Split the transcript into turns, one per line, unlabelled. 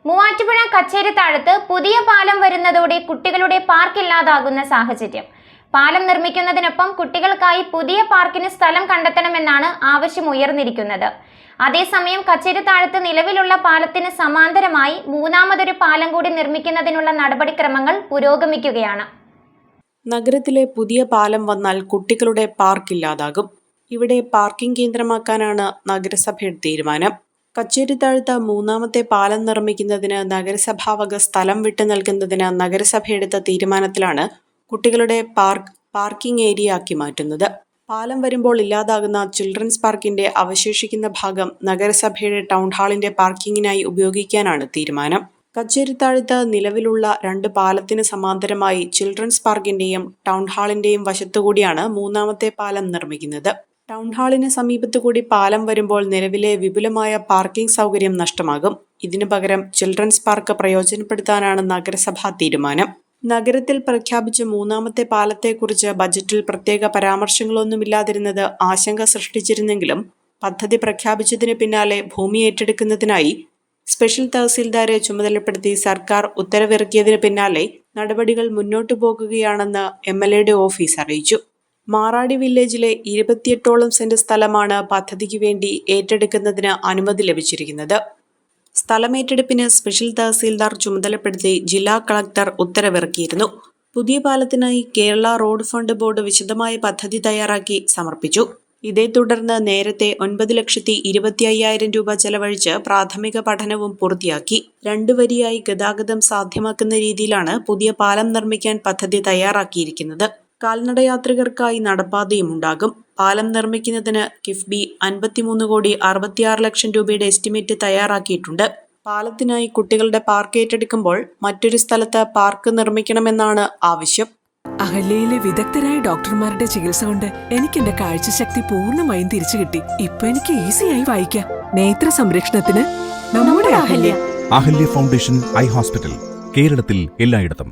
മൂവാറ്റുപുഴ കച്ചേരിത്താഴത്ത് പുതിയ പാലം വരുന്നതോടെ കുട്ടികളുടെ പാർക്ക് ഇല്ലാതാകുന്ന സാഹചര്യം. പാലം നിർമ്മിക്കുന്നതിനൊപ്പം കുട്ടികൾക്കായി പുതിയ പാർക്കിന് സ്ഥലം കണ്ടെത്തണമെന്നാണ് ആവശ്യമുയർന്നിരിക്കുന്നത്. അതേസമയം കച്ചേരിത്താഴത്ത് നിലവിലുള്ള പാലത്തിന് സമാന്തരമായി മൂന്നാമതൊരു പാലം കൂടി നിർമ്മിക്കുന്നതിനുള്ള നടപടിക്രമങ്ങൾ പുരോഗമിക്കുകയാണ്.
നഗരത്തിലെ പുതിയ പാലം വന്നാൽ കുട്ടികളുടെ പാർക്ക് ഇല്ലാതാകും. ഇവിടെ പാർക്കിംഗ് കേന്ദ്രമാക്കാനാണ് നഗരസഭയുടെ തീരുമാനം. കച്ചേരിത്താഴത്ത് മൂന്നാമത്തെ പാലം നിർമ്മിക്കുന്നതിന് നഗരസഭാ വക സ്ഥലം വിട്ടു നൽകുന്നതിന് നഗരസഭയെടുത്ത തീരുമാനത്തിലാണ് കുട്ടികളുടെ പാർക്കിംഗ് ഏരിയ ആക്കി മാറ്റുന്നത്. പാലം വരുമ്പോൾ ഇല്ലാതാകുന്ന ചിൽഡ്രൻസ് പാർക്കിന്റെ അവശേഷിക്കുന്ന ഭാഗം നഗരസഭയുടെ ടൗൺ ഹാളിന്റെ പാർക്കിങ്ങിനായി ഉപയോഗിക്കാനാണ് തീരുമാനം. കച്ചേരിത്താഴത്ത് നിലവിലുള്ള 2 പാലത്തിന് സമാന്തരമായി ചിൽഡ്രൻസ് പാർക്കിന്റെയും ടൗൺ ഹാളിന്റെയും വശത്തുകൂടിയാണ് മൂന്നാമത്തെ പാലം നിർമ്മിക്കുന്നത്. ടൗൺ ഹാളിന് സമീപത്തുകൂടി പാലം വരുമ്പോൾ നിലവിലെ വിപുലമായ പാർക്കിംഗ് സൗകര്യം നഷ്ടമാകും. ഇതിനു പകരം ചിൽഡ്രൻസ് പാർക്ക് പ്രയോജനപ്പെടുത്താനാണ് നഗരസഭാ തീരുമാനം. നഗരത്തിൽ പ്രഖ്യാപിച്ച മൂന്നാമത്തെ പാലത്തെക്കുറിച്ച് ബജറ്റിൽ പ്രത്യേക പരാമർശങ്ങളൊന്നുമില്ലാതിരുന്നത് ആശങ്ക സൃഷ്ടിച്ചിരുന്നെങ്കിലും പദ്ധതി പ്രഖ്യാപിച്ചതിന് പിന്നാലെ ഭൂമി ഏറ്റെടുക്കുന്നതിനായി സ്പെഷ്യൽ തഹസീൽദാരെ ചുമതലപ്പെടുത്തി സർക്കാർ ഉത്തരവിറക്കിയതിന് പിന്നാലെ നടപടികൾ മുന്നോട്ടു പോകുകയാണെന്ന് MLAയുടെ ഓഫീസ് അറിയിച്ചു. മാറാടി വില്ലേജിലെ 28ഓളം സെന്റ് സ്ഥലമാണ് പദ്ധതിക്ക് വേണ്ടി ഏറ്റെടുക്കുന്നതിന് അനുമതി ലഭിച്ചിരിക്കുന്നത്. സ്ഥലമേറ്റെടുപ്പിന് സ്പെഷ്യൽ തഹസീൽദാർ ചുമതലപ്പെടുത്തി ജില്ലാ കളക്ടർ ഉത്തരവിറക്കിയിരുന്നു. പുതിയ പാലത്തിനായി കേരള റോഡ് ഫണ്ട് ബോർഡ് വിശദമായ പദ്ധതി തയ്യാറാക്കി സമർപ്പിച്ചു. ഇതേ തുടർന്ന് നേരത്തെ 9,25,000 രൂപ ചെലവഴിച്ച് പ്രാഥമിക പഠനവും പൂർത്തിയാക്കി. 2 വരിയായി ഗതാഗതം സാധ്യമാക്കുന്ന രീതിയിലാണ് പുതിയ പാലം നിർമ്മിക്കാൻ പദ്ധതി തയ്യാറാക്കിയിരിക്കുന്നത്. കാൽനടയാത്രികർക്കായി നടപ്പാതയും ഉണ്ടാകും. പാലം നിർമ്മിക്കുന്നതിന് കിഫ്ബി 53,66,00,000 രൂപയുടെ എസ്റ്റിമേറ്റ് തയ്യാറാക്കിയിട്ടുണ്ട്. പാലത്തിനായി കുട്ടികളുടെ പാർക്ക് ഏറ്റെടുക്കുമ്പോൾ മറ്റൊരു സ്ഥലത്ത് പാർക്ക് നിർമ്മിക്കണമെന്നാണ് ആവശ്യം.
അഹല്യയിലെ വിദഗ്ധരായ ഡോക്ടർമാരുടെ ചികിത്സ കൊണ്ട് എനിക്ക് എന്റെ കാഴ്ചശക്തി പൂർണ്ണമായും തിരിച്ചു കിട്ടി. ഇപ്പൊ എനിക്ക് ഈസിയായി വായിക്കാം. നേത്ര സംരക്ഷണത്തിന് നമ്മുടെ Ahalya.
Ahalya foundation eye hospital, കേരളത്തിൽ എല്ലായിടത്തും.